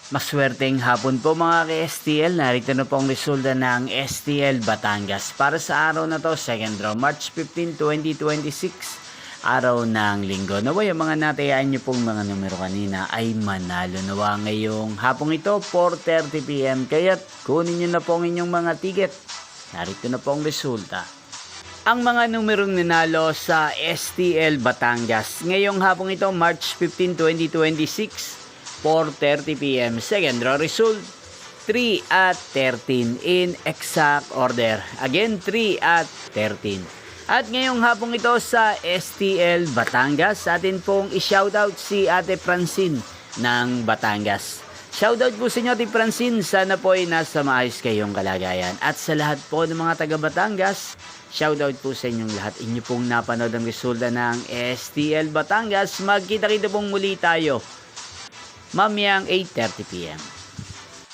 Maswerteng hapon po mga ka-STL. Narito na po ang resulta ng STL Batangas. Para sa araw na to, second draw, March 15, 2026. Araw ng linggo. Naway ang mga natayaan nyo pong mga numero kanina ay manalo nawa ngayong hapong ito, 4:30 PM. Kaya't kunin nyo na po ang inyong mga ticket. Narito na po ang resulta. Ang mga numerong nanalo sa STL Batangas ngayong hapong ito, March 15, 2026, 4:30 PM. Second draw result, 3 at 13 in exact order. Again, 3 at 13. At ngayong hapong ito sa STL Batangas, atin pong i-shoutout si Ate Francine ng Batangas. Shoutout po sa inyo, Ate Francine. Sana po ay nasa maayos kayong kalagayan. At sa lahat po ng mga taga Batangas, shoutout po sa inyong lahat. Inyo pong napanood ang resulta ng STL Batangas. Magkita-kita pong muli tayo mamayang 8:30 PM.